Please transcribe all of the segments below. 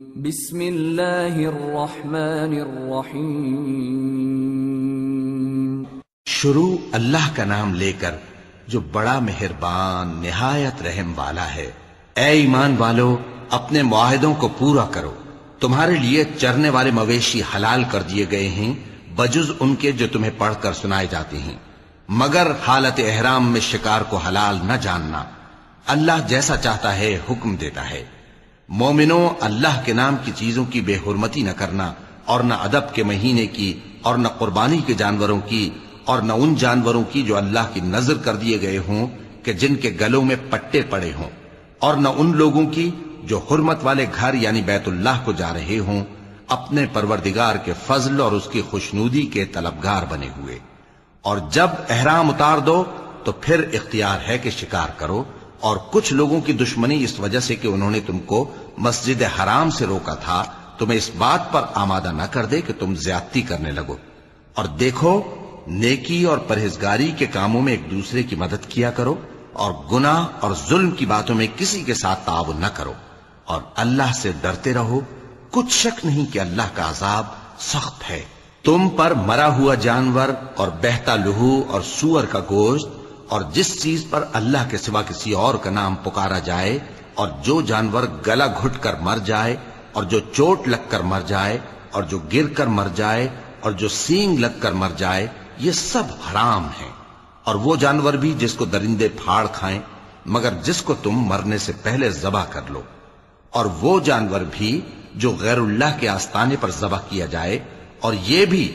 بسم اللہ الرحمن الرحیم۔ شروع اللہ کا نام لے کر جو بڑا مہربان نہایت رحم والا ہے۔ اے ایمان والو، اپنے معاہدوں کو پورا کرو۔ تمہارے لیے چرنے والے مویشی حلال کر دیے گئے ہیں بجز ان کے جو تمہیں پڑھ کر سنائے جاتے ہیں، مگر حالت احرام میں شکار کو حلال نہ جاننا۔ اللہ جیسا چاہتا ہے حکم دیتا ہے۔ مومنوں، اللہ کے نام کی چیزوں کی بے حرمتی نہ کرنا، اور نہ ادب کے مہینے کی، اور نہ قربانی کے جانوروں کی، اور نہ ان جانوروں کی جو اللہ کی نذر کر دیے گئے ہوں کہ جن کے گلوں میں پٹے پڑے ہوں، اور نہ ان لوگوں کی جو حرمت والے گھر یعنی بیت اللہ کو جا رہے ہوں، اپنے پروردگار کے فضل اور اس کی خوشنودی کے طلبگار بنے ہوئے۔ اور جب احرام اتار دو تو پھر اختیار ہے کہ شکار کرو، اور کچھ لوگوں کی دشمنی اس وجہ سے کہ انہوں نے تم کو مسجد حرام سے روکا تھا، تمہیں اس بات پر آمادہ نہ کر دے کہ تم زیادتی کرنے لگو۔ اور دیکھو، نیکی اور پرہیزگاری کے کاموں میں ایک دوسرے کی مدد کیا کرو، اور گناہ اور ظلم کی باتوں میں کسی کے ساتھ تعاون نہ کرو، اور اللہ سے ڈرتے رہو۔ کچھ شک نہیں کہ اللہ کا عذاب سخت ہے۔ تم پر مرا ہوا جانور اور بہتا لہو اور سور کا گوشت، اور جس چیز پر اللہ کے سوا کسی اور کا نام پکارا جائے، اور جو جانور گلا گھٹ کر مر جائے، اور جو چوٹ لگ کر مر جائے، اور جو گر کر مر جائے، اور جو سینگ لگ کر مر جائے، یہ سب حرام ہیں۔ اور وہ جانور بھی جس کو درندے پھاڑ کھائیں، مگر جس کو تم مرنے سے پہلے ذبح کر لو۔ اور وہ جانور بھی جو غیر اللہ کے آستانے پر ذبح کیا جائے، اور یہ بھی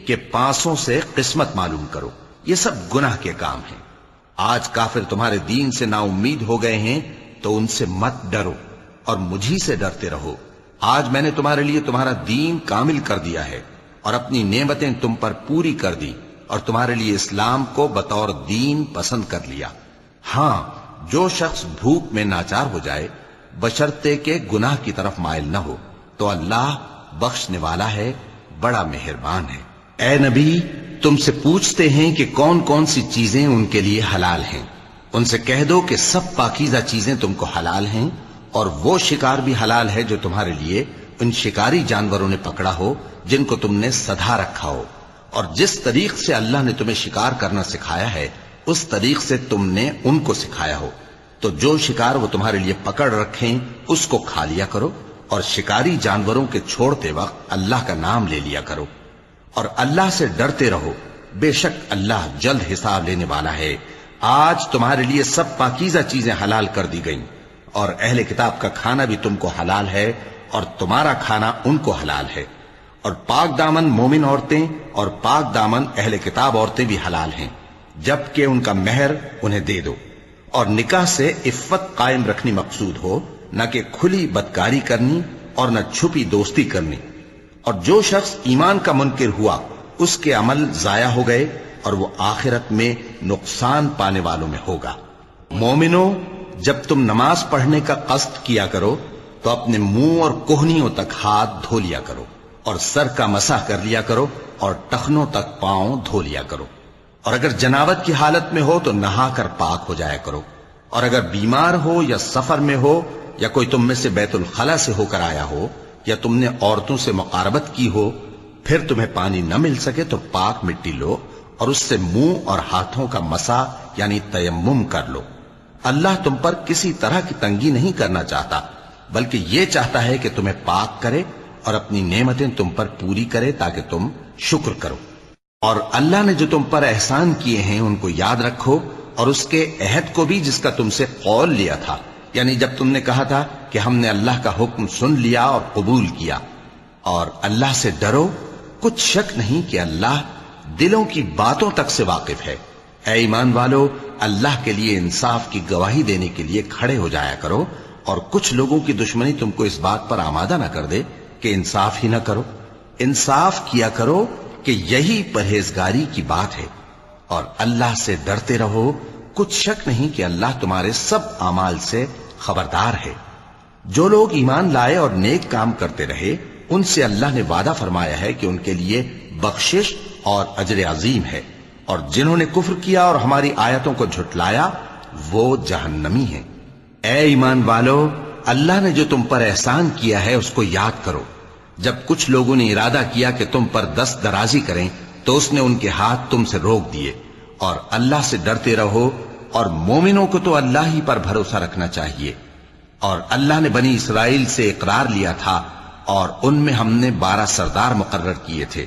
کہ پانسوں سے قسمت معلوم کرو۔ یہ سب گناہ کے کام ہیں۔ آج کافر تمہارے دین سے نا امید ہو گئے ہیں تو ان سے مت ڈرو، اور مجھی سے ڈرتے رہو۔ آج میں نے تمہارے لیے تمہارا دین کامل کر دیا ہے، اور اپنی نعمتیں تم پر پوری کر دی، اور تمہارے لیے اسلام کو بطور دین پسند کر لیا۔ ہاں، جو شخص بھوک میں ناچار ہو جائے بشرطے کہ گناہ کی طرف مائل نہ ہو تو اللہ بخشنے والا ہے، بڑا مہربان ہے۔ اے نبی، تم سے پوچھتے ہیں کہ کون کون سی چیزیں ان کے لیے حلال ہیں۔ ان سے کہہ دو کہ سب پاکیزہ چیزیں تم کو حلال ہیں، اور وہ شکار بھی حلال ہے جو تمہارے لیے ان شکاری جانوروں نے پکڑا ہو جن کو تم نے سدھا رکھا ہو، اور جس طریق سے اللہ نے تمہیں شکار کرنا سکھایا ہے اس طریق سے تم نے ان کو سکھایا ہو۔ تو جو شکار وہ تمہارے لیے پکڑ رکھیں اس کو کھا لیا کرو، اور شکاری جانوروں کے چھوڑتے وقت اللہ کا نام لے لیا کرو، اور اللہ سے ڈرتے رہو، بے شک اللہ جلد حساب لینے والا ہے۔ آج تمہارے لیے سب پاکیزہ چیزیں حلال کر دی گئیں، اور اہل کتاب کا کھانا بھی تم کو حلال ہے، اور تمہارا کھانا ان کو حلال ہے۔ اور پاک دامن مومن عورتیں اور پاک دامن اہل کتاب عورتیں بھی حلال ہیں، جبکہ ان کا مہر انہیں دے دو۔ اور نکاح سے عفت قائم رکھنی مقصود ہو، نہ کہ کھلی بدکاری کرنی اور نہ چھپی دوستی کرنی۔ اور جو شخص ایمان کا منکر ہوا اس کے عمل ضائع ہو گئے، اور وہ آخرت میں نقصان پانے والوں میں ہوگا۔ مومنوں، جب تم نماز پڑھنے کا قصد کیا کرو تو اپنے منہ اور کوہنیوں تک ہاتھ دھو لیا کرو، اور سر کا مسح کر لیا کرو، اور ٹخنوں تک پاؤں دھو لیا کرو۔ اور اگر جنابت کی حالت میں ہو تو نہا کر پاک ہو جایا کرو۔ اور اگر بیمار ہو یا سفر میں ہو، یا کوئی تم میں سے بیت الخلا سے ہو کر آیا ہو، یا تم نے عورتوں سے مقاربت کی ہو، پھر تمہیں پانی نہ مل سکے تو پاک مٹی لو اور اس سے منہ اور ہاتھوں کا مسح یعنی تیمم کر لو۔ اللہ تم پر کسی طرح کی تنگی نہیں کرنا چاہتا، بلکہ یہ چاہتا ہے کہ تمہیں پاک کرے اور اپنی نعمتیں تم پر پوری کرے تاکہ تم شکر کرو۔ اور اللہ نے جو تم پر احسان کیے ہیں ان کو یاد رکھو، اور اس کے عہد کو بھی جس کا تم سے قول لیا تھا، یعنی جب تم نے کہا تھا کہ ہم نے اللہ کا حکم سن لیا اور قبول کیا۔ اور اللہ سے ڈرو، کچھ شک نہیں کہ اللہ دلوں کی باتوں تک سے واقف ہے۔ اے ایمان والو، اللہ کے لیے انصاف کی گواہی دینے کے لیے کھڑے ہو جایا کرو، اور کچھ لوگوں کی دشمنی تم کو اس بات پر آمادہ نہ کر دے کہ انصاف ہی نہ کرو۔ انصاف کیا کرو کہ یہی پرہیزگاری کی بات ہے، اور اللہ سے ڈرتے رہو، کچھ شک نہیں کہ اللہ تمہارے سب اعمال سے خبردار ہے۔ جو لوگ ایمان لائے اور نیک کام کرتے رہے ان سے اللہ نے وعدہ فرمایا ہے کہ ان کے لیے بخشش اور اجر عظیم ہے، اور جنہوں نے کفر کیا اور ہماری آیتوں کو جھٹلایا وہ جہنمی ہیں۔ اے ایمان والو، اللہ نے جو تم پر احسان کیا ہے اس کو یاد کرو۔ جب کچھ لوگوں نے ارادہ کیا کہ تم پر دست درازی کریں تو اس نے ان کے ہاتھ تم سے روک دیے، اور اللہ سے ڈرتے رہو، اور مومنوں کو تو اللہ ہی پر بھروسہ رکھنا چاہیے۔ اور اللہ نے بنی اسرائیل سے اقرار لیا تھا، اور ان میں ہم نے 12 سردار مقرر کیے تھے،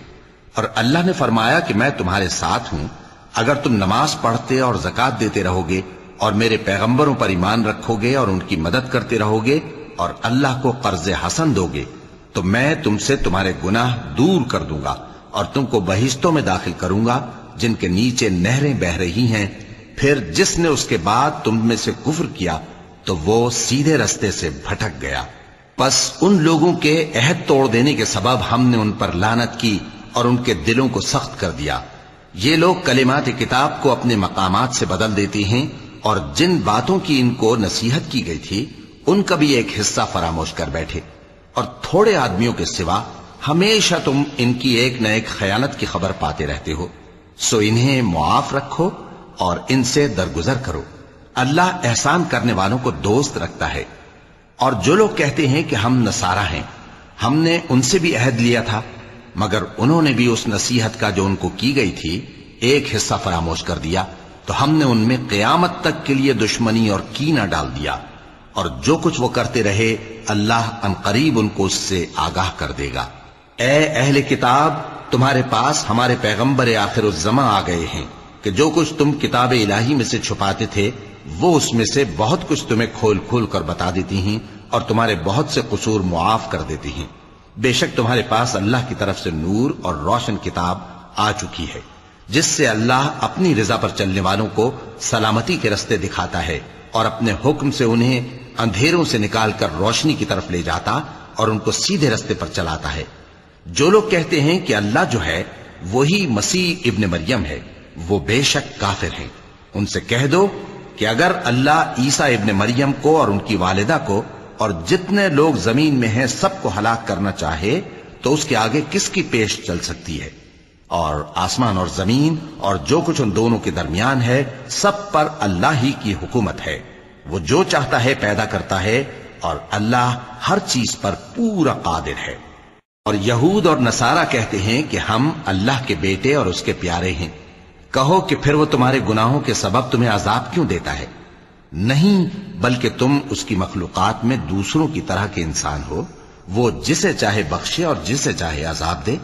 اور اللہ نے فرمایا کہ میں تمہارے ساتھ ہوں، اگر تم نماز پڑھتے اور زکوٰۃ دیتے رہو گے اور میرے پیغمبروں پر ایمان رکھو گے اور ان کی مدد کرتے رہو گے اور اللہ کو قرض حسن دو گے تو میں تم سے تمہارے گناہ دور کر دوں گا اور تم کو بہشتوں میں داخل کروں گا جن کے نیچے نہریں بہ رہی ہیں۔ پھر جس نے اس کے بعد تم میں سے کفر کیا تو وہ سیدھے رستے سے بھٹک گیا۔ پس ان لوگوں کے عہد توڑ دینے کے سبب ہم نے ان پر لعنت کی اور ان کے دلوں کو سخت کر دیا۔ یہ لوگ کلمات کتاب کو اپنے مقامات سے بدل دیتی ہیں، اور جن باتوں کی ان کو نصیحت کی گئی تھی ان کا بھی ایک حصہ فراموش کر بیٹھے، اور تھوڑے آدمیوں کے سوا ہمیشہ تم ان کی ایک نہ ایک خیانت کی خبر پاتے رہتے ہو، سو انہیں معاف رکھو اور ان سے درگزر کرو۔ اللہ احسان کرنے والوں کو دوست رکھتا ہے۔ اور جو لوگ کہتے ہیں کہ ہم نصارہ ہیں، ہم نے ان سے بھی عہد لیا تھا، مگر انہوں نے بھی اس نصیحت کا جو ان کو کی گئی تھی ایک حصہ فراموش کر دیا، تو ہم نے ان میں قیامت تک کے لیے دشمنی اور کینہ ڈال دیا، اور جو کچھ وہ کرتے رہے اللہ عنقریب ان کو اس سے آگاہ کر دے گا۔ اے اہل کتاب، تمہارے پاس ہمارے پیغمبر آخر الزماں آ گئے ہیں کہ جو کچھ تم کتاب الہی میں سے چھپاتے تھے وہ اس میں سے بہت کچھ تمہیں کھول کھول کر بتا دیتی ہیں اور تمہارے بہت سے قصور معاف کر دیتی ہیں۔ بے شک تمہارے پاس اللہ کی طرف سے نور اور روشن کتاب آ چکی ہے، جس سے اللہ اپنی رضا پر چلنے والوں کو سلامتی کے رستے دکھاتا ہے اور اپنے حکم سے انہیں اندھیروں سے نکال کر روشنی کی طرف لے جاتا اور ان کو سیدھے رستے پر چلاتا ہے۔ جو لوگ کہتے ہیں کہ اللہ جو ہے وہی مسیح ابن مریم ہے، وہ بے شک کافر ہیں۔ ان سے کہہ دو کہ اگر اللہ عیسیٰ ابن مریم کو اور ان کی والدہ کو اور جتنے لوگ زمین میں ہیں سب کو ہلاک کرنا چاہے تو اس کے آگے کس کی پیش چل سکتی ہے؟ اور آسمان اور زمین اور جو کچھ ان دونوں کے درمیان ہے سب پر اللہ ہی کی حکومت ہے۔ وہ جو چاہتا ہے پیدا کرتا ہے، اور اللہ ہر چیز پر پورا قادر ہے۔ اور یہود اور نصارہ کہتے ہیں کہ ہم اللہ کے بیٹے اور اس کے پیارے ہیں۔ کہو کہ پھر وہ تمہارے گناہوں کے سبب تمہیں عذاب کیوں دیتا ہے؟ نہیں، بلکہ تم اس کی مخلوقات میں دوسروں کی طرح کے انسان ہو، وہ جسے چاہے بخشے اور جسے چاہے عذاب دے۔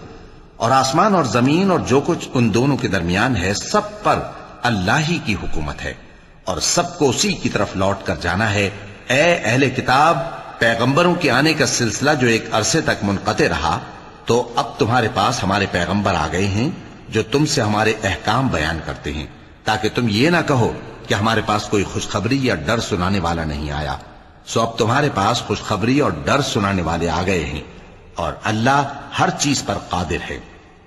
اور آسمان اور زمین اور جو کچھ ان دونوں کے درمیان ہے سب پر اللہ ہی کی حکومت ہے، اور سب کو اسی کی طرف لوٹ کر جانا ہے۔ اے اہل کتاب، پیغمبروں کے آنے کا سلسلہ جو ایک عرصے تک منقطع رہا، تو اب تمہارے پاس ہمارے پیغمبر آ گئے ہیں جو تم سے ہمارے احکام بیان کرتے ہیں، تاکہ تم یہ نہ کہو کہ ہمارے پاس کوئی خوشخبری یا ڈر سنانے والا نہیں آیا۔ سو اب تمہارے پاس خوشخبری اور ڈر سنانے والے آ گئے ہیں، اور اللہ ہر چیز پر قادر ہے۔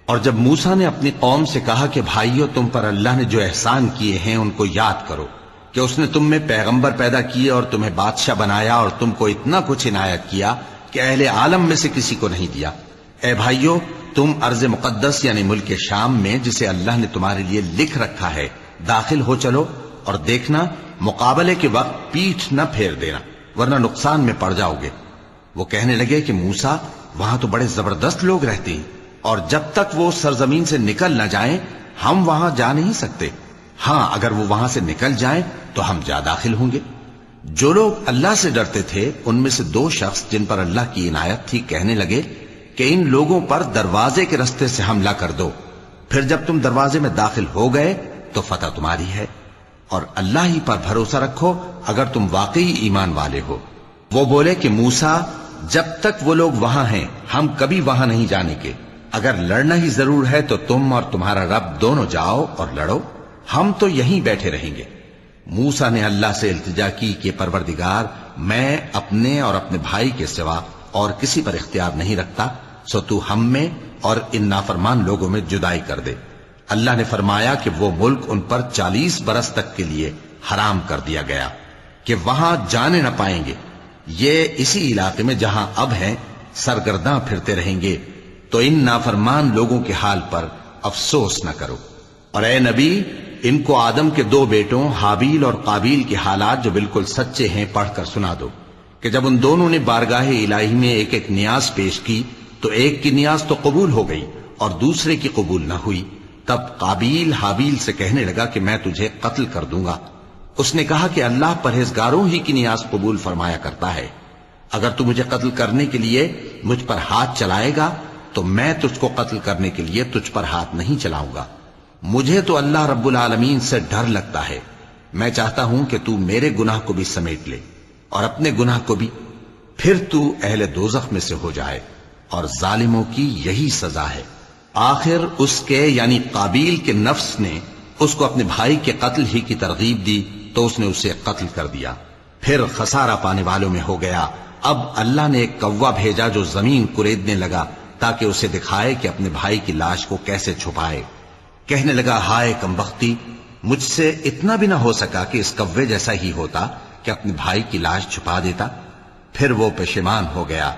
اور جب موسیٰ نے اپنی قوم سے کہا کہ بھائیو، تم پر اللہ نے جو احسان کیے ہیں ان کو یاد کرو، کہ اس نے تم میں پیغمبر پیدا کیے اور تمہیں بادشاہ بنایا اور تم کو اتنا کچھ عنایت کیا کہ اہل عالم میں سے کسی کو نہیں دیا۔ اے بھائیو، تم ارض مقدس یعنی ملک شام میں جسے اللہ نے تمہارے لیے لکھ رکھا ہے داخل ہو چلو، اور دیکھنا مقابلے کے وقت پیٹھ نہ پھیر دینا ورنہ نقصان میں پڑ جاؤ گے۔ وہ کہنے لگے کہ موسیٰ، وہاں تو بڑے زبردست لوگ رہتے ہیں، اور جب تک وہ سرزمین سے نکل نہ جائیں ہم وہاں جا نہیں سکتے۔ ہاں، اگر وہ وہاں سے نکل جائیں تو ہم جا داخل ہوں گے۔ جو لوگ اللہ سے ڈرتے تھے ان میں سے 2 شخص جن پر اللہ کی عنایت تھی کہنے لگے کہ ان لوگوں پر دروازے کے رستے سے حملہ کر دو، پھر جب تم دروازے میں داخل ہو گئے تو فتح تمہاری ہے، اور اللہ ہی پر بھروسہ رکھو اگر تم واقعی ایمان والے ہو۔ وہ بولے کہ موسیٰ، جب تک وہ لوگ وہاں ہیں ہم کبھی وہاں نہیں جانے کے، اگر لڑنا ہی ضرور ہے تو تم اور تمہارا رب دونوں جاؤ اور لڑو، ہم تو یہیں بیٹھے رہیں گے۔ موسیٰ نے اللہ سے التجا کی کہ پروردگار، میں اپنے اور اپنے بھائی کے سوا اور کسی پر اختیار نہیں رکھتا، سو تو ہم میں اور ان نافرمان لوگوں میں جدائی کر دے۔ اللہ نے فرمایا کہ وہ ملک ان پر 40 برس تک کے لیے حرام کر دیا گیا کہ وہاں جانے نہ پائیں گے۔ یہ اسی علاقے میں جہاں اب ہیں سرگرداں پھرتے رہیں گے، تو ان نافرمان لوگوں کے حال پر افسوس نہ کرو۔ اور اے نبی، ان کو آدم کے 2 بیٹوں حابیل اور قابیل کے حالات جو بالکل سچے ہیں پڑھ کر سنا دو۔ کہ جب ان دونوں نے بارگاہ الہی میں ایک ایک نیاز پیش کی تو ایک کی نیاز تو قبول ہو گئی اور دوسرے کی قبول نہ ہوئی. تب قابیل حابیل سے کہنے لگا کہ میں تجھے قتل کر دوں گا. اس نے کہا کہ اللہ پرہیزگاروں ہی کی نیاز قبول فرمایا کرتا ہے. اگر تو مجھے قتل کرنے کے لیے مجھ پر ہاتھ چلائے گا تو میں تجھ کو قتل کرنے کے لیے تجھ پر ہاتھ نہیں چلاؤں گا. مجھے تو اللہ رب العالمین سے ڈر لگتا ہے. میں چاہتا ہوں کہ تو میرے گناہ کو بھی سمیٹ لے اور اپنے گناہ کو بھی، پھر تو اہل دوزخ میں سے ہو جائے، اور ظالموں کی یہی سزا ہے. آخر اس کے یعنی قابیل کے نفس نے اس کو اپنے بھائی کے قتل ہی کی ترغیب دی تو اس نے اسے قتل کر دیا. پھر خسارہ پانے والوں میں ہو گیا. اب اللہ نے ایک کوا بھیجا جو زمین کریدنے لگا تاکہ اسے دکھائے کہ اپنے بھائی کی لاش کو کیسے چھپائے. کہنے لگا ہائے کمبختی، مجھ سے اتنا بھی نہ ہو سکا کہ اس کوے جیسا ہی ہوتا کہ اپنے بھائی کی لاش چھپا دیتا. پھر وہ پشیمان ہو گیا.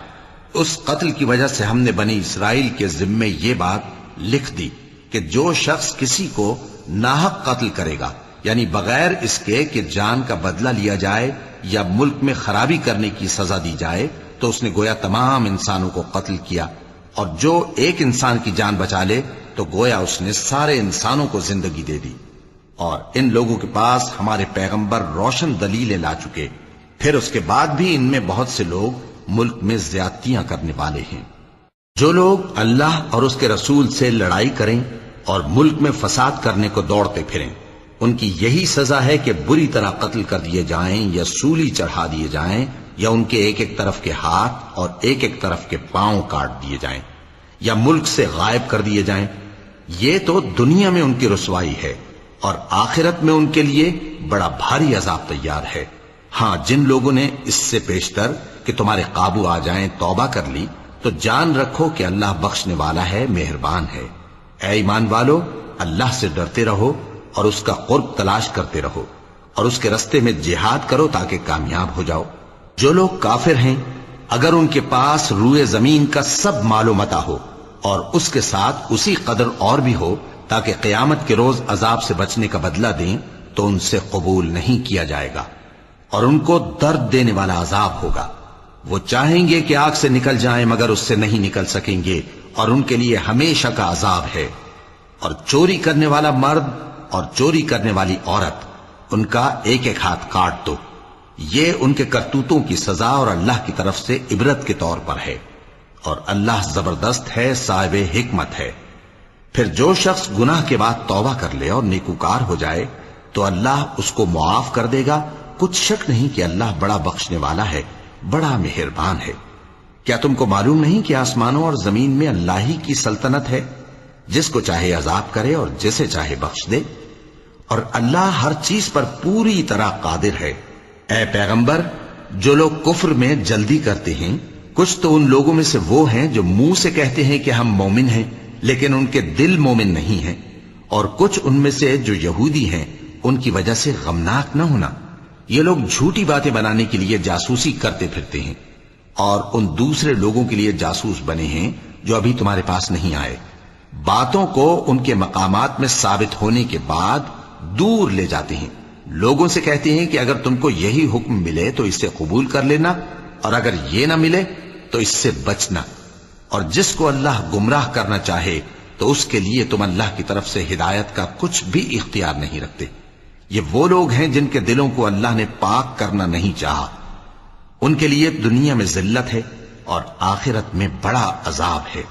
اس قتل کی وجہ سے ہم نے بنی اسرائیل کے ذمے یہ بات لکھ دی کہ جو شخص کسی کو ناحق قتل کرے گا، یعنی بغیر اس کے کہ جان کا بدلہ لیا جائے یا ملک میں خرابی کرنے کی سزا دی جائے، تو اس نے گویا تمام انسانوں کو قتل کیا. اور جو ایک انسان کی جان بچا لے تو گویا اس نے سارے انسانوں کو زندگی دے دی. اور ان لوگوں کے پاس ہمارے پیغمبر روشن دلیلیں لا چکے، پھر اس کے بعد بھی ان میں بہت سے لوگ ملک میں زیادتیاں کرنے والے ہیں. جو لوگ اللہ اور اس کے رسول سے لڑائی کریں اور ملک میں فساد کرنے کو دوڑتے پھریں، ان کی یہی سزا ہے کہ بری طرح قتل کر دیے جائیں یا سولی چڑھا دیے جائیں یا ان کے ایک ایک طرف کے ہاتھ اور ایک ایک طرف کے پاؤں کاٹ دیے جائیں یا ملک سے غائب کر دیے جائیں. یہ تو دنیا میں ان کی رسوائی ہے اور آخرت میں ان کے لیے بڑا بھاری عذاب تیار ہے. ہاں جن لوگوں نے اس سے پیشتر کہ تمہارے قابو آ جائیں توبہ کر لی تو جان رکھو کہ اللہ بخشنے والا ہے، مہربان ہے. اے ایمان والو، اللہ سے ڈرتے رہو اور اس کا قرب تلاش کرتے رہو اور اس کے رستے میں جہاد کرو تاکہ کامیاب ہو جاؤ. جو لوگ کافر ہیں اگر ان کے پاس روئے زمین کا سب مال و متاع ہو اور اس کے ساتھ اسی قدر اور بھی ہو تاکہ قیامت کے روز عذاب سے بچنے کا بدلہ دیں تو ان سے قبول نہیں کیا جائے گا اور ان کو درد دینے والا عذاب ہوگا. وہ چاہیں گے کہ آگ سے نکل جائیں مگر اس سے نہیں نکل سکیں گے اور ان کے لیے ہمیشہ کا عذاب ہے. اور چوری کرنے والا مرد اور چوری کرنے والی عورت، ان کا ایک ایک ہاتھ کاٹ دو. یہ ان کے کرتوتوں کی سزا اور اللہ کی طرف سے عبرت کے طور پر ہے، اور اللہ زبردست ہے، صاحب حکمت ہے. پھر جو شخص گناہ کے بعد توبہ کر لے اور نیکوکار ہو جائے تو اللہ اس کو معاف کر دے گا. کچھ شک نہیں کہ اللہ بڑا بخشنے والا ہے، بڑا مہربان ہے. کیا تم کو معلوم نہیں کہ آسمانوں اور زمین میں اللہ ہی کی سلطنت ہے، جس کو چاہے عذاب کرے اور جسے چاہے بخش دے، اور اللہ ہر چیز پر پوری طرح قادر ہے. اے پیغمبر، جو لوگ کفر میں جلدی کرتے ہیں، کچھ تو ان لوگوں میں سے وہ ہیں جو منہ سے کہتے ہیں کہ ہم مومن ہیں لیکن ان کے دل مومن نہیں ہیں، اور کچھ ان میں سے جو یہودی ہیں، ان کی وجہ سے غمناک نہ ہونا. یہ لوگ جھوٹی باتیں بنانے کے لیے جاسوسی کرتے پھرتے ہیں اور ان دوسرے لوگوں کے لیے جاسوس بنے ہیں جو ابھی تمہارے پاس نہیں آئے. باتوں کو ان کے مقامات میں ثابت ہونے کے بعد دور لے جاتے ہیں. لوگوں سے کہتے ہیں کہ اگر تم کو یہی حکم ملے تو اسے قبول کر لینا، اور اگر یہ نہ ملے تو اس سے بچنا. اور جس کو اللہ گمراہ کرنا چاہے تو اس کے لیے تم اللہ کی طرف سے ہدایت کا کچھ بھی اختیار نہیں رکھتے. یہ وہ لوگ ہیں جن کے دلوں کو اللہ نے پاک کرنا نہیں چاہا. ان کے لیے دنیا میں ذلت ہے اور آخرت میں بڑا عذاب ہے.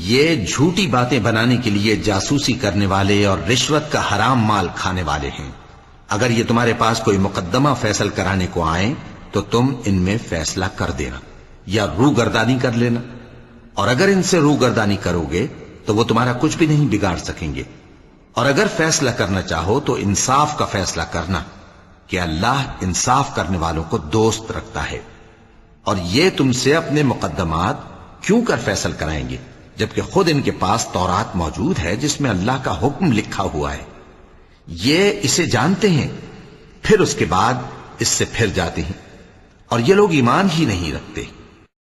یہ جھوٹی باتیں بنانے کے لیے جاسوسی کرنے والے اور رشوت کا حرام مال کھانے والے ہیں. اگر یہ تمہارے پاس کوئی مقدمہ فیصل کرانے کو آئیں تو تم ان میں فیصلہ کر دینا یا روگردانی کر لینا، اور اگر ان سے روگردانی کرو گے تو وہ تمہارا کچھ بھی نہیں بگاڑ سکیں گے. اور اگر فیصلہ کرنا چاہو تو انصاف کا فیصلہ کرنا کہ اللہ انصاف کرنے والوں کو دوست رکھتا ہے. اور یہ تم سے اپنے مقدمات کیوں کر فیصل کرائیں گے جبکہ خود ان کے پاس تورات موجود ہے جس میں اللہ کا حکم لکھا ہوا ہے. یہ اسے جانتے ہیں پھر اس کے بعد اس سے پھر جاتے ہیں، اور یہ لوگ ایمان ہی نہیں رکھتے.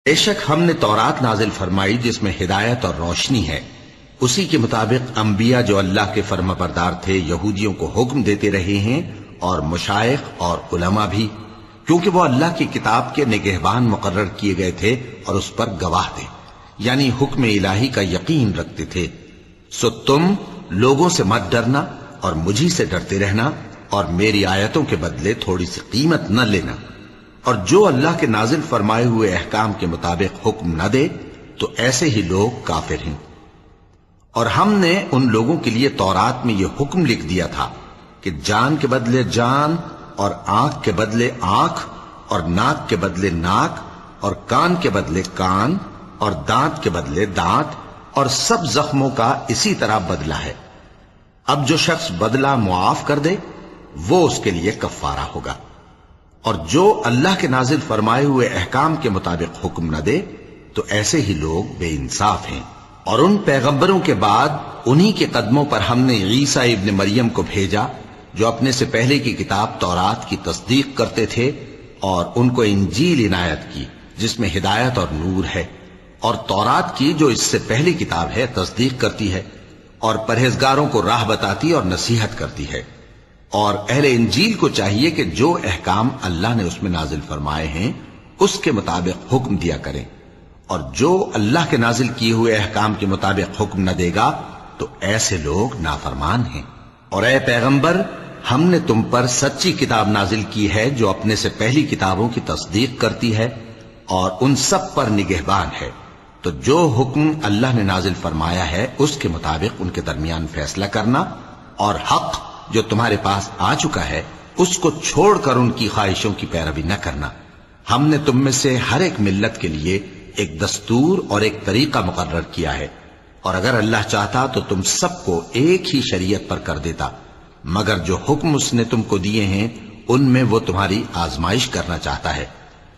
بے شک ہم نے تورات نازل فرمائی جس میں ہدایت اور روشنی ہے. اسی کے مطابق انبیاء جو اللہ کے فرما بردار تھے یہودیوں کو حکم دیتے رہے ہیں، اور مشائخ اور علماء بھی. کیونکہ وہ اللہ کی کتاب کے نگہبان مقرر کیے گئے تھے اور اس پر گواہ تھے، یعنی حکم الہی کا یقین رکھتے تھے۔ سو تم لوگوں سے مت ڈرنا اور مجھی سے ڈرتے رہنا، اور میری آیتوں کے بدلے تھوڑی سی قیمت نہ لینا، اور جو اللہ کے نازل فرمائے ہوئے احکام کے مطابق حکم نہ دے تو ایسے ہی لوگ کافر ہیں۔ اور ہم نے ان لوگوں کے لیے تورات میں یہ حکم لکھ دیا تھا کہ جان کے بدلے جان، اور آنکھ کے بدلے آنکھ، اور ناک کے بدلے ناک، اور کان کے بدلے کان، اور دانت کے بدلے دانت، اور سب زخموں کا اسی طرح بدلہ ہے۔ اب جو شخص بدلہ معاف کر دے وہ اس کے لیے کفارہ ہوگا، اور جو اللہ کے نازل فرمائے ہوئے احکام کے مطابق حکم نہ دے تو ایسے ہی لوگ بے انصاف ہیں۔ اور ان پیغمبروں کے بعد انہی کے قدموں پر ہم نے عیسیٰ ابن مریم کو بھیجا، جو اپنے سے پہلے کی کتاب تورات کی تصدیق کرتے تھے، اور ان کو انجیل عنایت کی جس میں ہدایت اور نور ہے، اور تورات کی جو اس سے پہلی کتاب ہے تصدیق کرتی ہے، اور پرہیزگاروں کو راہ بتاتی اور نصیحت کرتی ہے۔ اور اہل انجیل کو چاہیے کہ جو احکام اللہ نے اس میں نازل فرمائے ہیں اس کے مطابق حکم دیا کریں، اور جو اللہ کے نازل کیے ہوئے احکام کے مطابق حکم نہ دے گا تو ایسے لوگ نافرمان ہیں۔ اور اے پیغمبر، ہم نے تم پر سچی کتاب نازل کی ہے جو اپنے سے پہلی کتابوں کی تصدیق کرتی ہے اور ان سب پر نگہبان ہے، تو جو حکم اللہ نے نازل فرمایا ہے اس کے مطابق ان کے درمیان فیصلہ کرنا، اور حق جو تمہارے پاس آ چکا ہے اس کو چھوڑ کر ان کی خواہشوں کی پیروی نہ کرنا۔ ہم نے تم میں سے ہر ایک ملت کے لیے ایک دستور اور ایک طریقہ مقرر کیا ہے، اور اگر اللہ چاہتا تو تم سب کو ایک ہی شریعت پر کر دیتا، مگر جو حکم اس نے تم کو دیے ہیں ان میں وہ تمہاری آزمائش کرنا چاہتا ہے۔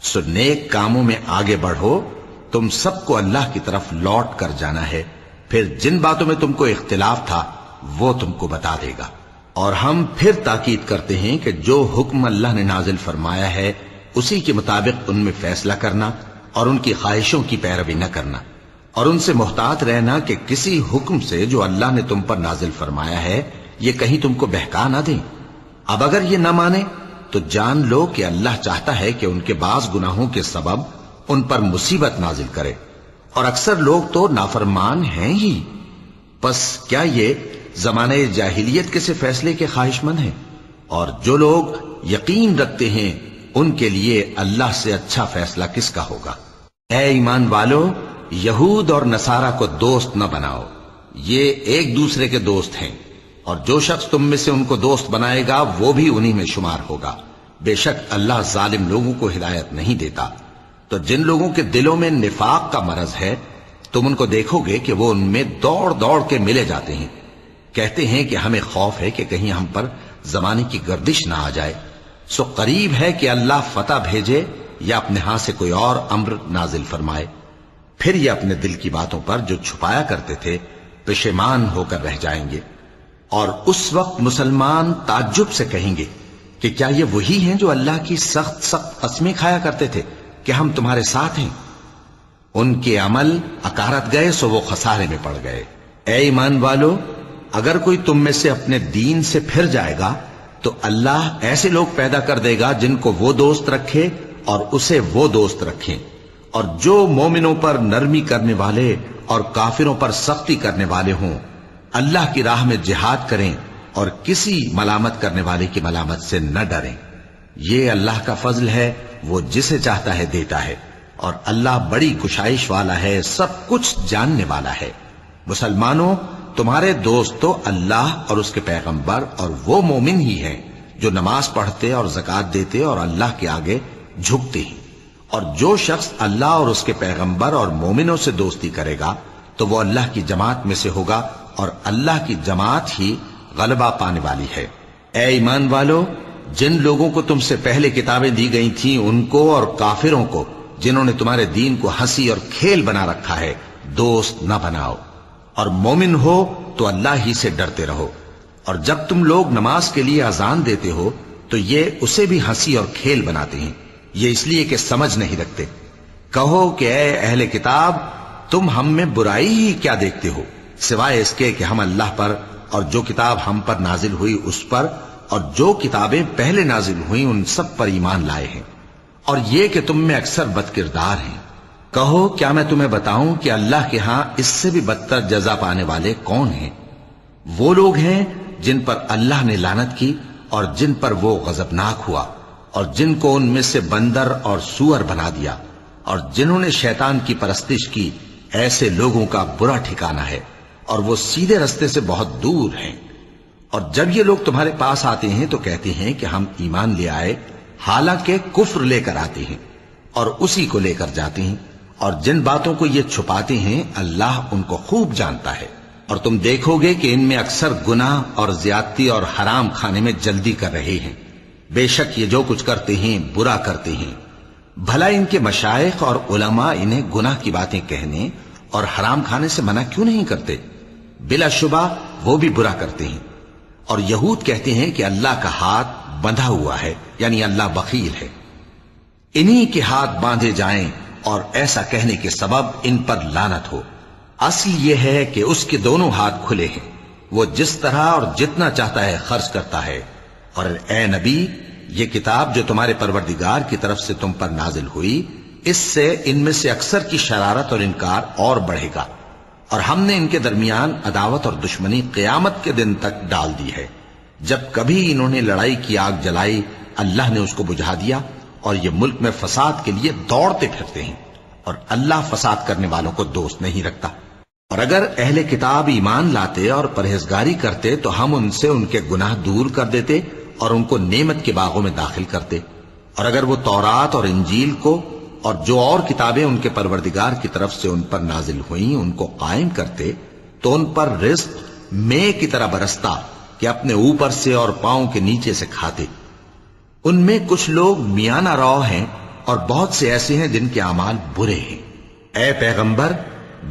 سو نیک کاموں میں آگے بڑھو، تم سب کو اللہ کی طرف لوٹ کر جانا ہے، پھر جن باتوں میں تم کو اختلاف تھا وہ تم کو بتا دے گا۔ اور ہم پھر تاکید کرتے ہیں کہ جو حکم اللہ نے نازل فرمایا ہے اسی کے مطابق ان میں فیصلہ کرنا، اور ان کی خواہشوں کی پیروی نہ کرنا، اور ان سے محتاط رہنا کہ کسی حکم سے جو اللہ نے تم پر نازل فرمایا ہے یہ کہیں تم کو بہکا نہ دیں۔ اب اگر یہ نہ مانے تو جان لو کہ اللہ چاہتا ہے کہ ان کے بعض گناہوں کے سبب ان پر مصیبت نازل کرے، اور اکثر لوگ تو نافرمان ہیں ہی۔ پس کیا یہ زمانہ جاہلیت کے سے فیصلے کے خواہش مند ہیں؟ اور جو لوگ یقین رکھتے ہیں ان کے لیے اللہ سے اچھا فیصلہ کس کا ہوگا؟ اے ایمان والو، یہود اور نصارہ کو دوست نہ بناؤ، یہ ایک دوسرے کے دوست ہیں، اور جو شخص تم میں سے ان کو دوست بنائے گا وہ بھی انہی میں شمار ہوگا۔ بے شک اللہ ظالم لوگوں کو ہدایت نہیں دیتا۔ تو جن لوگوں کے دلوں میں نفاق کا مرض ہے تم ان کو دیکھو گے کہ وہ ان میں دوڑ دوڑ کے ملے جاتے ہیں، کہتے ہیں کہ ہمیں خوف ہے کہ کہیں ہم پر زمانے کی گردش نہ آ جائے۔ سو قریب ہے کہ اللہ فتح بھیجے یا اپنے ہاں سے کوئی اور امر نازل فرمائے، پھر یہ اپنے دل کی باتوں پر جو چھپایا کرتے تھے پشیمان ہو کر رہ جائیں گے۔ اور اس وقت مسلمان تعجب سے کہیں گے کہ کیا یہ وہی ہیں جو اللہ کی سخت سخت قسمیں کھایا کرتے تھے کہ ہم تمہارے ساتھ ہیں؟ ان کے عمل اکارت گئے سو وہ خسارے میں پڑ گئے۔ اے ایمان والو، اگر کوئی تم میں سے اپنے دین سے پھر جائے گا تو اللہ ایسے لوگ پیدا کر دے گا جن کو وہ دوست رکھے اور اسے وہ دوست رکھیں، اور جو مومنوں پر نرمی کرنے والے اور کافروں پر سختی کرنے والے ہوں، اللہ کی راہ میں جہاد کریں اور کسی ملامت کرنے والے کی ملامت سے نہ ڈریں۔ یہ اللہ کا فضل ہے، وہ جسے چاہتا ہے دیتا ہے، اور اللہ بڑی کشائش والا ہے، سب کچھ جاننے والا ہے۔ مسلمانوں، تمہارے دوست تو اللہ اور اس کے پیغمبر اور وہ مومن ہی ہیں جو نماز پڑھتے اور زکوٰۃ دیتے اور اللہ کے آگے جھکتے ہیں۔ اور جو شخص اللہ اور اس کے پیغمبر اور مومنوں سے دوستی کرے گا تو وہ اللہ کی جماعت میں سے ہوگا، اور اللہ کی جماعت ہی غلبہ پانے والی ہے۔ اے ایمان والو، جن لوگوں کو تم سے پہلے کتابیں دی گئی تھیں ان کو اور کافروں کو جنہوں نے تمہارے دین کو ہنسی اور کھیل بنا رکھا ہے دوست نہ بناؤ، اور مومن ہو تو اللہ ہی سے ڈرتے رہو۔ اور جب تم لوگ نماز کے لیے اذان دیتے ہو تو یہ اسے بھی ہنسی اور کھیل بناتے ہیں، یہ اس لیے کہ سمجھ نہیں رکھتے۔ کہو کہ اے اہل کتاب، تم ہم میں برائی ہی کیا دیکھتے ہو، سوائے اس کے کہ ہم اللہ پر اور جو کتاب ہم پر نازل ہوئی اس پر اور جو کتابیں پہلے نازل ہوئیں ان سب پر ایمان لائے ہیں۔ اور یہ کہ تم میں اکثر بدکردار ہیں۔ کہو کیا میں تمہیں بتاؤں کہ اللہ کے ہاں اس سے بھی بدتر جزا پانے والے کون ہیں؟ وہ لوگ ہیں جن پر اللہ نے لعنت کی اور جن پر وہ غضبناک ہوا، اور جن کو ان میں سے بندر اور سور بنا دیا، اور جنہوں نے شیطان کی پرستش کی، ایسے لوگوں کا برا ٹھکانہ ہے اور وہ سیدھے رستے سے بہت دور ہیں۔ اور جب یہ لوگ تمہارے پاس آتے ہیں تو کہتے ہیں کہ ہم ایمان لے آئے، حالانکہ کفر لے کر آتے ہیں اور اسی کو لے کر جاتے ہیں، اور جن باتوں کو یہ چھپاتے ہیں اللہ ان کو خوب جانتا ہے۔ اور تم دیکھو گے کہ ان میں اکثر گناہ اور زیادتی اور حرام کھانے میں جلدی کر رہے ہیں۔ بے شک یہ جو کچھ کرتے ہیں برا کرتے ہیں۔ بھلا ان کے مشائخ اور علماء انہیں گناہ کی باتیں کہنے اور حرام کھانے سے منع کیوں نہیں کرتے؟ بلا شبہ وہ بھی برا کرتے ہیں۔ اور یہود کہتے ہیں کہ اللہ کا ہاتھ بندھا ہوا ہے، یعنی اللہ بخیل ہے۔ انہی کے ہاتھ باندھے جائیں اور ایسا کہنے کے سبب ان پر لعنت ہو۔ اصل یہ ہے کہ اس کے دونوں ہاتھ کھلے ہیں، وہ جس طرح اور جتنا چاہتا ہے خرچ کرتا ہے۔ اور اے نبی، یہ کتاب جو تمہارے پروردگار کی طرف سے تم پر نازل ہوئی، اس سے ان میں سے اکثر کی شرارت اور انکار اور بڑھے گا، اور ہم نے ان کے درمیان عداوت اور دشمنی قیامت کے دن تک ڈال دی ہے۔ جب کبھی انہوں نے لڑائی کی آگ جلائی، اللہ نے اس کو بجھا دیا، اور یہ ملک میں فساد کے لیے دوڑتے پھرتے ہیں، اور اللہ فساد کرنے والوں کو دوست نہیں رکھتا۔ اور اگر اہل کتاب ایمان لاتے اور پرہیزگاری کرتے تو ہم ان سے ان کے گناہ دور کر دیتے اور ان کو نعمت کے باغوں میں داخل کرتے۔ اور اگر وہ تورات اور انجیل کو اور جو اور کتابیں ان کے پروردگار کی طرف سے ان پر نازل ہوئیں ان کو قائم کرتے تو ان پر رزق مے کی طرح برستا کہ اپنے اوپر سے اور پاؤں کے نیچے سے کھاتے۔ ان میں کچھ لوگ میانہ رو ہیں اور بہت سے ایسے ہیں جن کے اعمال برے ہیں۔ اے پیغمبر،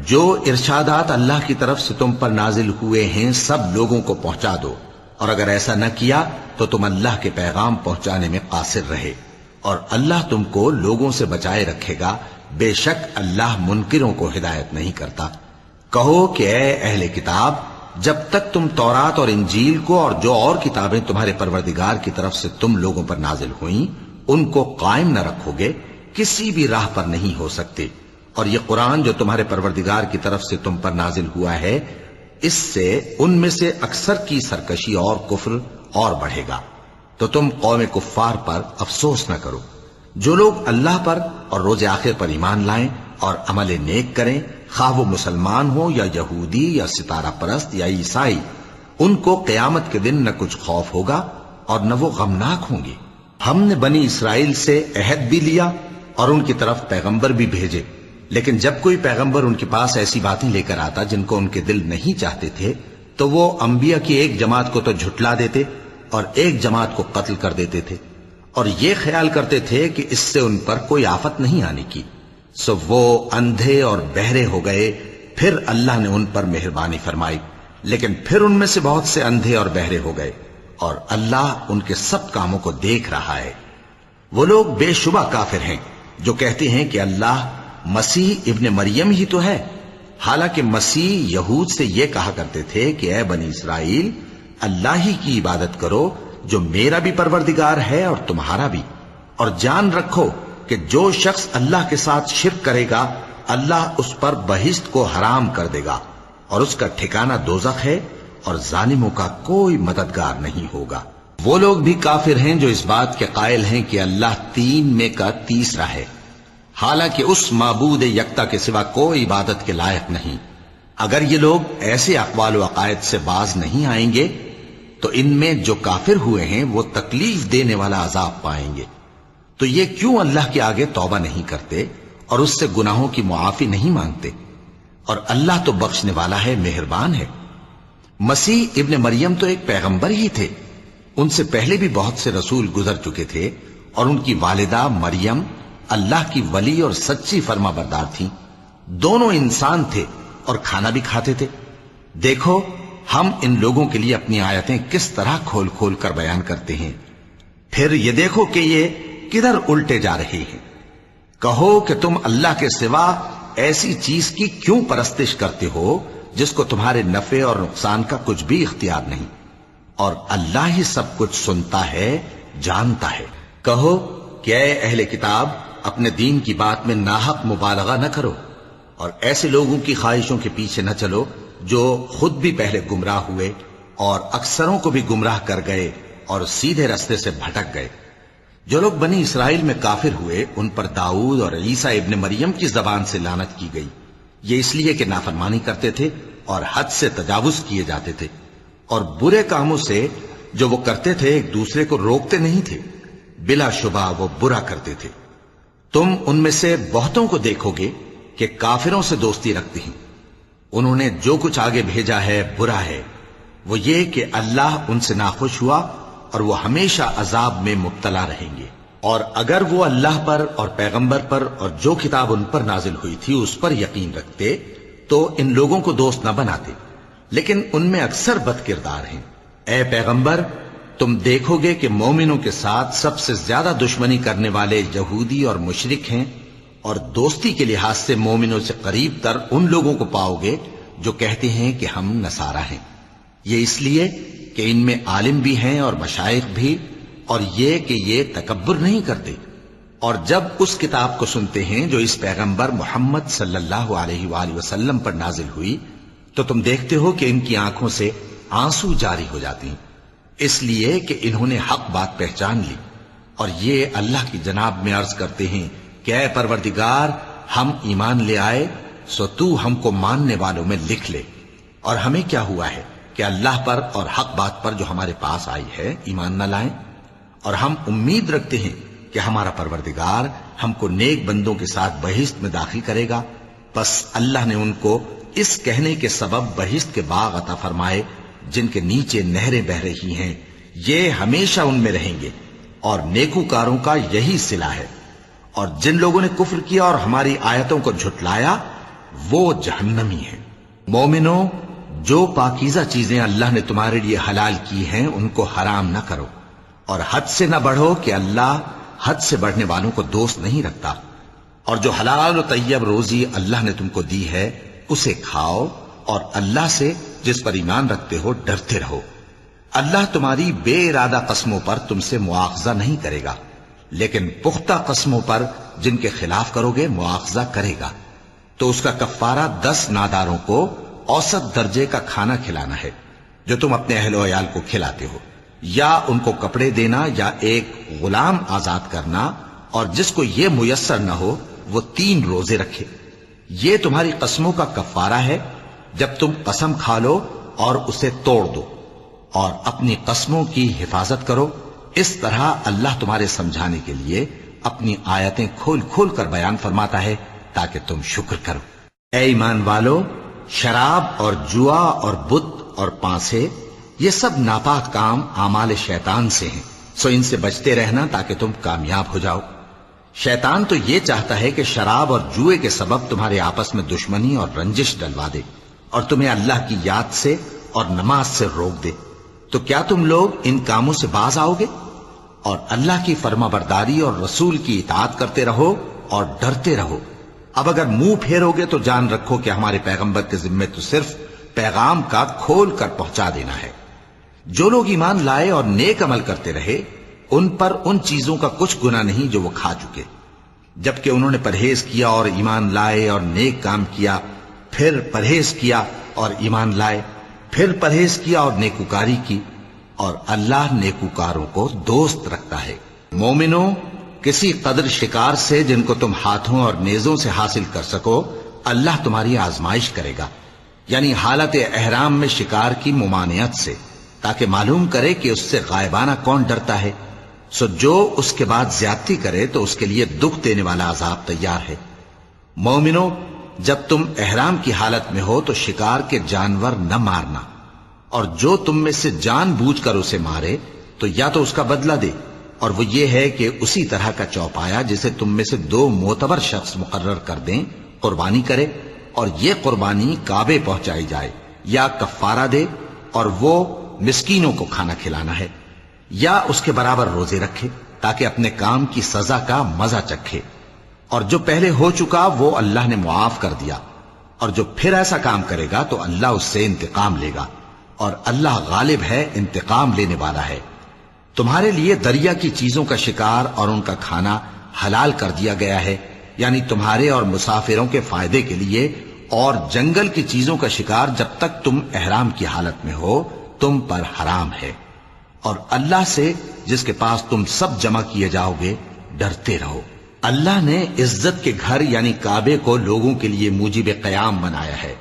جو ارشادات اللہ کی طرف سے تم پر نازل ہوئے ہیں سب لوگوں کو پہنچا دو، اور اگر ایسا نہ کیا تو تم اللہ کے پیغام پہنچانے میں قاصر رہے، اور اللہ تم کو لوگوں سے بچائے رکھے گا، بے شک اللہ منکروں کو ہدایت نہیں کرتا۔ کہو کہ اے اہل کتاب، جب تک تم تورات اور انجیل کو اور جو اور کتابیں تمہارے پروردگار کی طرف سے تم لوگوں پر نازل ہوئیں ان کو قائم نہ رکھو گے، کسی بھی راہ پر نہیں ہو سکتے۔ اور یہ قرآن جو تمہارے پروردگار کی طرف سے تم پر نازل ہوا ہے، اس سے ان میں سے اکثر کی سرکشی اور کفر اور بڑھے گا، تو تم قوم کفار پر افسوس نہ کرو۔ جو لوگ اللہ پر اور روز آخر پر ایمان لائیں اور عمل نیک کریں، خواہ وہ مسلمان ہو یا یہودی یا ستارہ پرست یا عیسائی، ان کو قیامت کے دن نہ کچھ خوف ہوگا اور نہ وہ غمناک ہوں گے۔ ہم نے بنی اسرائیل سے عہد بھی لیا اور ان کی طرف پیغمبر بھی بھیجے، لیکن جب کوئی پیغمبر ان کے پاس ایسی باتیں لے کر آتا جن کو ان کے دل نہیں چاہتے تھے تو وہ انبیاء کی ایک جماعت کو تو جھٹلا دیتے اور ایک جماعت کو قتل کر دیتے تھے، اور یہ خیال کرتے تھے کہ اس سے ان پر کوئی آفت نہیں آنے کی، سو وہ اندھے اور بہرے ہو گئے۔ پھر اللہ نے ان پر مہربانی فرمائی، لیکن پھر ان میں سے بہت سے اندھے اور بہرے ہو گئے، اور اللہ ان کے سب کاموں کو دیکھ رہا ہے۔ وہ لوگ بے شبہ کافر ہیں جو کہتے ہیں کہ اللہ مسیح ابن مریم ہی تو ہے، حالانکہ مسیح یہود سے یہ کہا کرتے تھے کہ اے بنی اسرائیل، اللہ ہی کی عبادت کرو جو میرا بھی پروردگار ہے اور تمہارا بھی، اور جان رکھو کہ جو شخص اللہ کے ساتھ شرک کرے گا اللہ اس پر بہشت کو حرام کر دے گا، اور اس کا ٹھکانہ دوزخ ہے، اور ظالموں کا کوئی مددگار نہیں ہوگا۔ وہ لوگ بھی کافر ہیں جو اس بات کے قائل ہیں کہ اللہ تین میں کا تیسرا ہے، حالانکہ اس معبود یکتا کے سوا کوئی عبادت کے لائق نہیں۔ اگر یہ لوگ ایسے اقوال و عقائد سے باز نہیں آئیں گے تو ان میں جو کافر ہوئے ہیں وہ تکلیف دینے والا عذاب پائیں گے۔ تو یہ کیوں اللہ کے آگے توبہ نہیں کرتے اور اس سے گناہوں کی معافی نہیں مانگتے؟ اور اللہ تو بخشنے والا ہے، مہربان ہے۔ مسیح ابن مریم تو ایک پیغمبر ہی تھے، ان سے پہلے بھی بہت سے رسول گزر چکے تھے، اور ان کی والدہ مریم اللہ کی ولی اور سچی فرما بردار تھیں، دونوں انسان تھے اور کھانا بھی کھاتے تھے۔ دیکھو ہم ان لوگوں کے لیے اپنی آیتیں کس طرح کھول کھول کر بیان کرتے ہیں، پھر یہ دیکھو کہ یہ کدھر الٹے جا رہے ہیں۔ کہو کہ تم اللہ کے سوا ایسی چیز کی کیوں پرستش کرتے ہو جس کو تمہارے نفع اور نقصان کا کچھ بھی اختیار نہیں، اور اللہ ہی سب کچھ سنتا ہے، جانتا ہے۔ کہو کہ اے اہل کتاب اپنے دین کی بات میں ناحق مبالغہ نہ کرو اور ایسے لوگوں کی خواہشوں کے پیچھے نہ چلو جو خود بھی پہلے گمراہ ہوئے اور اکثروں کو بھی گمراہ کر گئے اور سیدھے رستے سے بھٹک گئے۔ جو لوگ بنی اسرائیل میں کافر ہوئے ان پر داؤد اور عیسیٰ ابن مریم کی زبان سے لعنت کی گئی، یہ اس لیے کہ نافرمانی کرتے تھے اور حد سے تجاوز کیے جاتے تھے اور برے کاموں سے جو وہ کرتے تھے ایک دوسرے کو روکتے نہیں تھے، بلا شبہ وہ برا کرتے تھے۔ تم ان میں سے بہتوں کو دیکھو گے کہ کافروں سے دوستی رکھتے ہیں، انہوں نے جو کچھ آگے بھیجا ہے برا ہے، وہ یہ کہ اللہ ان سے ناخوش ہوا اور وہ ہمیشہ عذاب میں مبتلا رہیں گے۔ اور اگر وہ اللہ پر اور پیغمبر پر اور جو کتاب ان پر نازل ہوئی تھی اس پر یقین رکھتے تو ان لوگوں کو دوست نہ بناتے، لیکن ان میں اکثر بد کردار ہیں۔ اے پیغمبر تم دیکھو گے کہ مومنوں کے ساتھ سب سے زیادہ دشمنی کرنے والے یہودی اور مشرک ہیں، اور دوستی کے لحاظ سے مومنوں سے قریب تر ان لوگوں کو پاؤ گے جو کہتے ہیں کہ ہم نصارہ ہیں، یہ اس لیے کہ ان میں عالم بھی ہیں اور مشائخ بھی، اور یہ کہ یہ تکبر نہیں کرتے۔ اور جب اس کتاب کو سنتے ہیں جو اس پیغمبر محمد صلی اللہ علیہ وآلہ وسلم پر نازل ہوئی تو تم دیکھتے ہو کہ ان کی آنکھوں سے آنسو جاری ہو جاتے ہیں، اس لیے کہ انہوں نے حق بات پہچان لی، اور یہ اللہ کی جناب میں عرض کرتے ہیں کہ اے پروردگار ہم ایمان لے آئے سو تو ہم کو ماننے والوں میں لکھ لے، اور ہمیں کیا ہوا ہے کہ اللہ پر اور حق بات پر جو ہمارے پاس آئی ہے ایمان نہ لائیں، اور ہم امید رکھتے ہیں کہ ہمارا پروردگار ہم کو نیک بندوں کے ساتھ بہشت میں داخل کرے گا۔ پس اللہ نے ان کو اس کہنے کے سبب بہشت کے باغ عطا فرمائے جن کے نیچے نہریں بہ رہی ہیں، یہ ہمیشہ ان میں رہیں گے، اور نیکوکاروں کا یہی صلہ ہے۔ اور جن لوگوں نے کفر کیا اور ہماری آیتوں کو جھٹلایا وہ جہنمی ہیں۔ مومنوں جو پاکیزہ چیزیں اللہ نے تمہارے لیے حلال کی ہیں ان کو حرام نہ کرو، اور حد سے نہ بڑھو کہ اللہ حد سے بڑھنے والوں کو دوست نہیں رکھتا، اور جو حلال و طیب روزی اللہ نے تم کو دی ہے اسے کھاؤ، اور اللہ سے جس پر ایمان رکھتے ہو ڈرتے رہو۔ اللہ تمہاری بے ارادہ قسموں پر تم سے مواخذہ نہیں کرے گا، لیکن پختہ قسموں پر جن کے خلاف کرو گے مواخذہ کرے گا، تو اس کا کفارہ 10 ناداروں کو اوسط درجے کا کھانا کھلانا ہے جو تم اپنے اہل و عیال کو کھلاتے ہو، یا ان کو کپڑے دینا یا ایک غلام آزاد کرنا، اور جس کو یہ میسر نہ ہو وہ 3 روزے رکھے۔ یہ تمہاری قسموں کا کفارہ ہے جب تم قسم کھا لو اور اسے توڑ دو، اور اپنی قسموں کی حفاظت کرو۔ اس طرح اللہ تمہارے سمجھانے کے لیے اپنی آیتیں کھول کھول کر بیان فرماتا ہے تاکہ تم شکر کرو۔ اے ایمان والو، شراب اور جوا اور بت اور پانسے یہ سب ناپاک کام اعمال شیطان سے ہیں، سو ان سے بچتے رہنا تاکہ تم کامیاب ہو جاؤ۔ شیطان تو یہ چاہتا ہے کہ شراب اور جوئے کے سبب تمہارے آپس میں دشمنی اور رنجش ڈلوا دے، اور تمہیں اللہ کی یاد سے اور نماز سے روک دے۔ تو کیا تم لوگ ان کاموں سے باز آؤ گے؟ اور اللہ کی فرما برداری اور رسول کی اطاعت کرتے رہو اور ڈرتے رہو۔ اب اگر منہ پھیرو گے تو جان رکھو کہ ہمارے پیغمبر کے ذمے تو صرف پیغام کا کھول کر پہنچا دینا ہے۔ جو لوگ ایمان لائے اور نیک عمل کرتے رہے ان پر ان چیزوں کا کچھ گناہ نہیں جو وہ کھا چکے، جبکہ انہوں نے پرہیز کیا اور ایمان لائے اور نیک کام کیا، پھر پرہیز کیا اور ایمان لائے، پھر پرہیز کیا اور نیکوکاری کی، اور اللہ نیکوکاروں کو دوست رکھتا ہے۔ مومنوں، کسی قدر شکار سے جن کو تم ہاتھوں اور نیزوں سے حاصل کر سکو اللہ تمہاری آزمائش کرے گا، یعنی حالت احرام میں شکار کی ممانعت سے، تاکہ معلوم کرے کہ اس سے غائبانہ کون ڈرتا ہے، سو جو اس کے بعد زیادتی کرے تو اس کے لیے دکھ دینے والا عذاب تیار ہے۔ مومنوں، جب تم احرام کی حالت میں ہو تو شکار کے جانور نہ مارنا، اور جو تم میں سے جان بوجھ کر اسے مارے تو یا تو اس کا بدلہ دے، اور وہ یہ ہے کہ اسی طرح کا چوپایا جسے تم میں سے 2 معتبر شخص مقرر کر دیں قربانی کرے، اور یہ قربانی کعبے پہنچائی جائے، یا کفارہ دے اور وہ مسکینوں کو کھانا کھلانا ہے، یا اس کے برابر روزے رکھے تاکہ اپنے کام کی سزا کا مزہ چکھے، اور جو پہلے ہو چکا وہ اللہ نے معاف کر دیا، اور جو پھر ایسا کام کرے گا تو اللہ اس سے انتقام لے گا، اور اللہ غالب ہے، انتقام لینے والا ہے۔ تمہارے لیے دریا کی چیزوں کا شکار اور ان کا کھانا حلال کر دیا گیا ہے، یعنی تمہارے اور مسافروں کے فائدے کے لیے، اور جنگل کی چیزوں کا شکار جب تک تم احرام کی حالت میں ہو تم پر حرام ہے۔ اور اللہ سے جس کے پاس تم سب جمع کیے جاؤ گے ڈرتے رہو۔ اللہ نے عزت کے گھر یعنی کعبے کو لوگوں کے لیے موجب قیام بنایا ہے،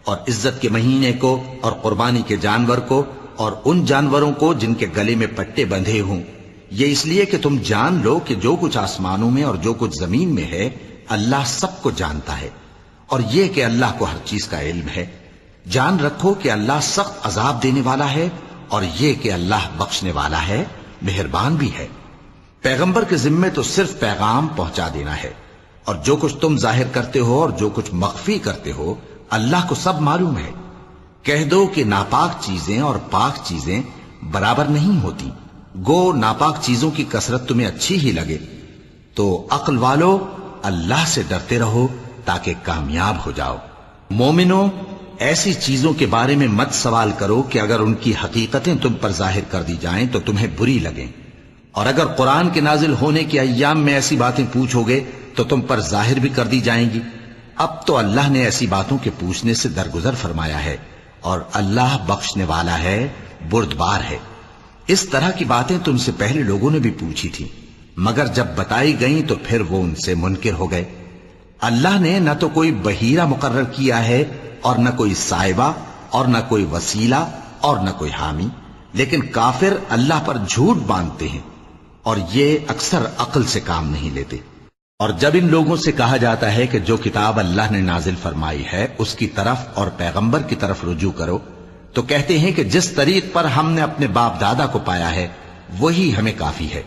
اور عزت کے مہینے کو اور قربانی کے جانور کو اور ان جانوروں کو جن کے گلے میں پٹے بندھے ہوں، یہ اس لیے کہ تم جان لو کہ جو کچھ آسمانوں میں اور جو کچھ زمین میں ہے اللہ سب کو جانتا ہے، اور یہ کہ اللہ کو ہر چیز کا علم ہے۔ جان رکھو کہ اللہ سخت عذاب دینے والا ہے، اور یہ کہ اللہ بخشنے والا ہے، مہربان بھی ہے۔ پیغمبر کے ذمے تو صرف پیغام پہنچا دینا ہے، اور جو کچھ تم ظاہر کرتے ہو اور جو کچھ مخفی کرتے ہو اللہ کو سب معلوم ہے۔ کہہ دو کہ ناپاک چیزیں اور پاک چیزیں برابر نہیں ہوتی، گو ناپاک چیزوں کی کثرت تمہیں اچھی ہی لگے، تو عقل والو اللہ سے ڈرتے رہو تاکہ کامیاب ہو جاؤ۔ مومنو، ایسی چیزوں کے بارے میں مت سوال کرو کہ اگر ان کی حقیقتیں تم پر ظاہر کر دی جائیں تو تمہیں بری لگیں، اور اگر قرآن کے نازل ہونے کے ایام میں ایسی باتیں پوچھو گے تو تم پر ظاہر بھی کر دی جائیں گی۔ اب تو اللہ نے ایسی باتوں کے پوچھنے سے درگزر فرمایا ہے، اور اللہ بخشنے والا ہے، بردبار ہے۔ اس طرح کی باتیں تم سے پہلے لوگوں نے بھی پوچھی تھی، مگر جب بتائی گئیں تو پھر وہ ان سے منکر ہو گئے۔ اللہ نے نہ تو کوئی بحیرہ مقرر کیا ہے اور نہ کوئی سائبہ اور نہ کوئی وسیلہ اور نہ کوئی حامی، لیکن کافر اللہ پر جھوٹ باندھتے ہیں اور یہ اکثر عقل سے کام نہیں لیتے۔ اور جب ان لوگوں سے کہا جاتا ہے کہ جو کتاب اللہ نے نازل فرمائی ہے اس کی طرف اور پیغمبر کی طرف رجوع کرو، تو کہتے ہیں کہ جس طریق پر ہم نے اپنے باپ دادا کو پایا ہے وہی ہمیں کافی ہے۔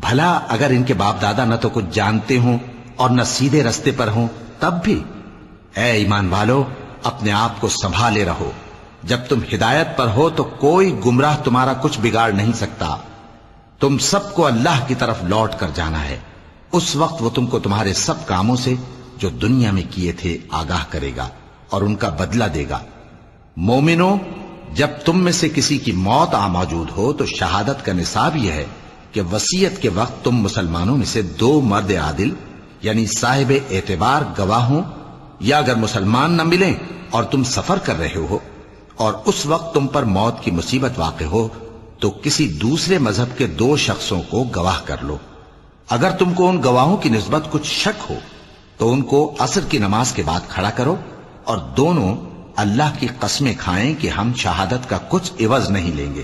بھلا اگر ان کے باپ دادا نہ تو کچھ جانتے ہوں اور نہ سیدھے رستے پر ہوں تب بھی؟ اے ایمان والو، اپنے آپ کو سنبھالے رہو، جب تم ہدایت پر ہو تو کوئی گمراہ تمہارا کچھ بگاڑ نہیں سکتا۔ تم سب کو اللہ کی طرف لوٹ کر جانا ہے، اس وقت وہ تم کو تمہارے سب کاموں سے جو دنیا میں کیے تھے آگاہ کرے گا اور ان کا بدلہ دے گا۔ مومنو، جب تم میں سے کسی کی موت آ موجود ہو تو شہادت کا نصاب یہ ہے کہ وصیت کے وقت تم مسلمانوں میں سے 2 مرد عادل یعنی صاحب اعتبار گواہ ہوں، یا اگر مسلمان نہ ملیں اور تم سفر کر رہے ہو اور اس وقت تم پر موت کی مصیبت واقع ہو تو کسی دوسرے مذہب کے 2 شخصوں کو گواہ کر لو۔ اگر تم کو ان گواہوں کی نسبت کچھ شک ہو تو ان کو عصر کی نماز کے بعد کھڑا کرو، اور دونوں اللہ کی قسمیں کھائیں کہ ہم شہادت کا کچھ عوض نہیں لیں گے،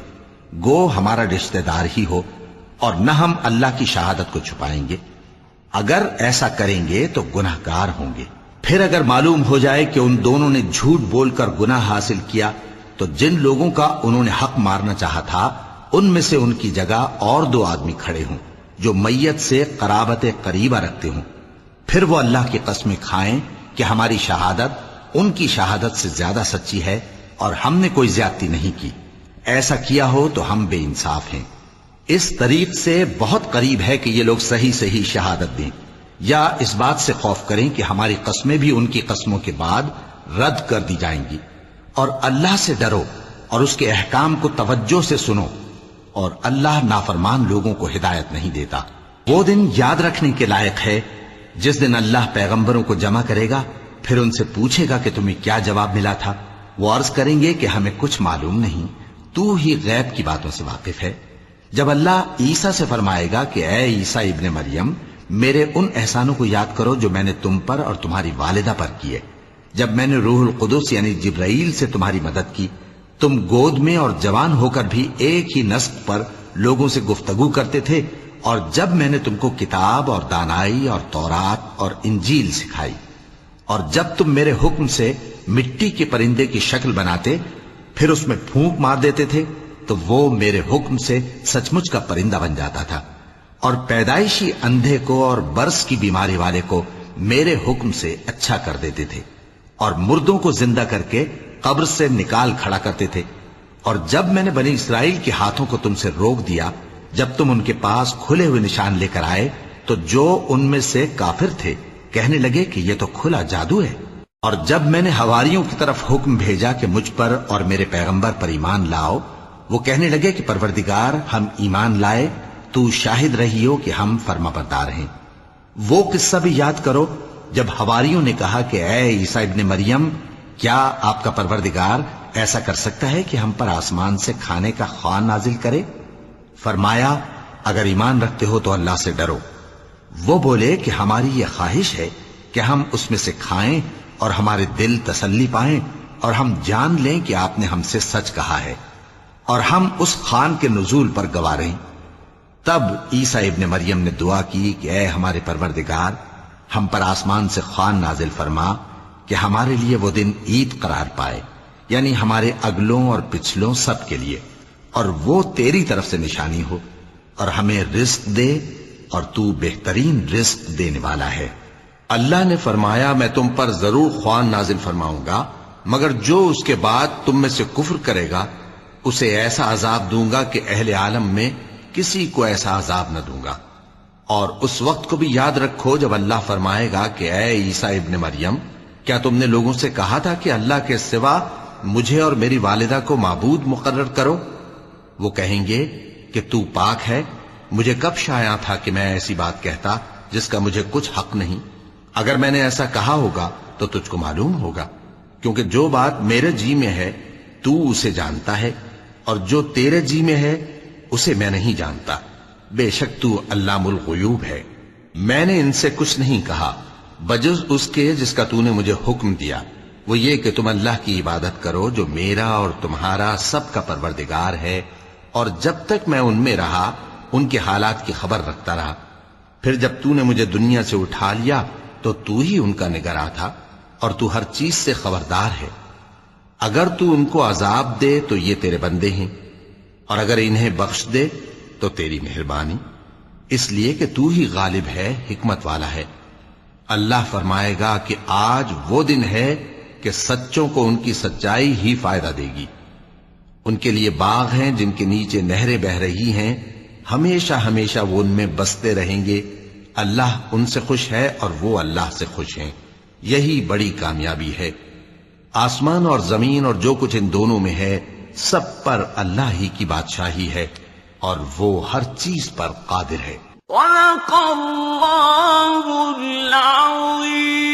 گو ہمارا رشتہ دار ہی ہو، اور نہ ہم اللہ کی شہادت کو چھپائیں گے۔ اگر ایسا کریں گے تو گناہ گار ہوں گے۔ پھر اگر معلوم ہو جائے کہ ان دونوں نے جھوٹ بول کر گناہ حاصل کیا تو جن لوگوں کا انہوں نے حق مارنا چاہا تھا ان میں سے ان کی جگہ اور 2 آدمی کھڑے ہوں جو میت سے قرابت قریبہ رکھتے ہوں، پھر وہ اللہ کی قسمیں کھائیں کہ ہماری شہادت ان کی شہادت سے زیادہ سچی ہے اور ہم نے کوئی زیادتی نہیں کی۔ ایسا کیا ہو تو ہم بے انصاف ہیں۔ اس طریق سے بہت قریب ہے کہ یہ لوگ صحیح صحیح شہادت دیں، یا اس بات سے خوف کریں کہ ہماری قسمیں بھی ان کی قسموں کے بعد رد کر دی جائیں گی۔ اور اللہ سے ڈرو اور اس کے احکام کو توجہ سے سنو، اور اللہ نافرمان لوگوں کو ہدایت نہیں دیتا۔ وہ دن یاد رکھنے کے لائق ہے جس دن اللہ پیغمبروں کو جمع کرے گا، پھر ان سے پوچھے گا کہ تمہیں کیا جواب ملا تھا۔ وہ عرض کریں گے کہ ہمیں کچھ معلوم نہیں، تو ہی غیب کی باتوں سے واقف ہے۔ جب اللہ عیسیٰ سے فرمائے گا کہ اے عیسیٰ ابن مریم، میرے ان احسانوں کو یاد کرو جو میں نے تم پر اور تمہاری والدہ پر کیے، جب میں نے روح القدس یعنی جبرائیل سے تمہاری مدد کی، تم گود میں اور جوان ہو کر بھی ایک ہی نسق پر لوگوں سے گفتگو کرتے تھے، اور جب میں نے تم کو کتاب اور دانائی اور تورات اور انجیل سکھائی، اور جب تم میرے حکم سے مٹی کے پرندے کی شکل بناتے پھر اس میں پھونک مار دیتے تھے تو وہ میرے حکم سے سچ مچ کا پرندہ بن جاتا تھا، اور پیدائشی اندھے کو اور برس کی بیماری والے کو میرے حکم سے اچھا کر دیتے تھے، اور مردوں کو زندہ کر کے قبر سے نکال کھڑا کرتے تھے۔ اور جب میں نے بنی اسرائیل کے ہاتھوں کو تم سے روک دیا جب تم ان کے پاس کھلے ہوئے نشان لے کر آئے تو جو ان میں سے کافر تھے کہنے لگے کہ یہ تو کھلا جادو ہے۔ اور جب میں نے حواریوں کی طرف حکم بھیجا کہ مجھ پر اور میرے پیغمبر پر ایمان لاؤ وہ کہنے لگے کہ پروردگار ہم ایمان لائے، تو شاہد رہی ہو کہ ہم فرما بردار ہیں۔ وہ قصہ بھی یاد کرو جب حواریوں نے کہا کہ اے عیسیٰ ابن مریم، کیا آپ کا پروردگار ایسا کر سکتا ہے کہ ہم پر آسمان سے کھانے کا خوان نازل کرے؟ فرمایا اگر ایمان رکھتے ہو تو اللہ سے ڈرو۔ وہ بولے کہ ہماری یہ خواہش ہے کہ ہم اس میں سے کھائیں اور ہمارے دل تسلی پائیں اور ہم جان لیں کہ آپ نے ہم سے سچ کہا ہے اور ہم اس خوان کے نزول پر گواہ رہیں۔ تب عیسیٰ ابن مریم نے دعا کی کہ اے ہمارے پروردگار، ہم پر آسمان سے خوان نازل فرما کہ ہمارے لیے وہ دن عید قرار پائے، یعنی ہمارے اگلوں اور پچھلوں سب کے لیے، اور وہ تیری طرف سے نشانی ہو، اور ہمیں رزق دے اور تو بہترین رزق دینے والا ہے۔ اللہ نے فرمایا میں تم پر ضرور خوان نازل فرماؤں گا، مگر جو اس کے بعد تم میں سے کفر کرے گا اسے ایسا عذاب دوں گا کہ اہل عالم میں کسی کو ایسا عذاب نہ دوں گا۔ اور اس وقت کو بھی یاد رکھو جب اللہ فرمائے گا کہ اے عیسیٰ ابن مریم، کیا تم نے لوگوں سے کہا تھا کہ اللہ کے سوا مجھے اور میری والدہ کو معبود مقرر کرو؟ وہ کہیں گے کہ تو پاک ہے، مجھے کب شایع تھا کہ میں ایسی بات کہتا جس کا مجھے کچھ حق نہیں۔ اگر میں نے ایسا کہا ہوگا تو تجھ کو معلوم ہوگا، کیونکہ جو بات میرے جی میں ہے تو اسے جانتا ہے، اور جو تیرے جی میں ہے اسے میں نہیں جانتا۔ بے شک تو علام الغیوب ہے۔ میں نے ان سے کچھ نہیں کہا بجز اس کے جس کا تو نے مجھے حکم دیا، وہ یہ کہ تم اللہ کی عبادت کرو جو میرا اور تمہارا سب کا پروردگار ہے، اور جب تک میں ان میں رہا ان کے حالات کی خبر رکھتا رہا۔ پھر جب تو نے مجھے دنیا سے اٹھا لیا تو تو ہی ان کا نگراں تھا، اور تو ہر چیز سے خبردار ہے۔ اگر تو ان کو عذاب دے تو یہ تیرے بندے ہیں، اور اگر انہیں بخش دے تو تیری مہربانی، اس لیے کہ تو ہی غالب ہے، حکمت والا ہے۔ اللہ فرمائے گا کہ آج وہ دن ہے کہ سچوں کو ان کی سچائی ہی فائدہ دے گی۔ ان کے لیے باغ ہیں جن کے نیچے نہریں بہ رہی ہیں، ہمیشہ ہمیشہ وہ ان میں بستے رہیں گے۔ اللہ ان سے خوش ہے اور وہ اللہ سے خوش ہیں، یہی بڑی کامیابی ہے۔ آسمان اور زمین اور جو کچھ ان دونوں میں ہے سب پر اللہ ہی کی بادشاہی ہے، اور وہ ہر چیز پر قادر ہے۔ صدق اللہ العظیم۔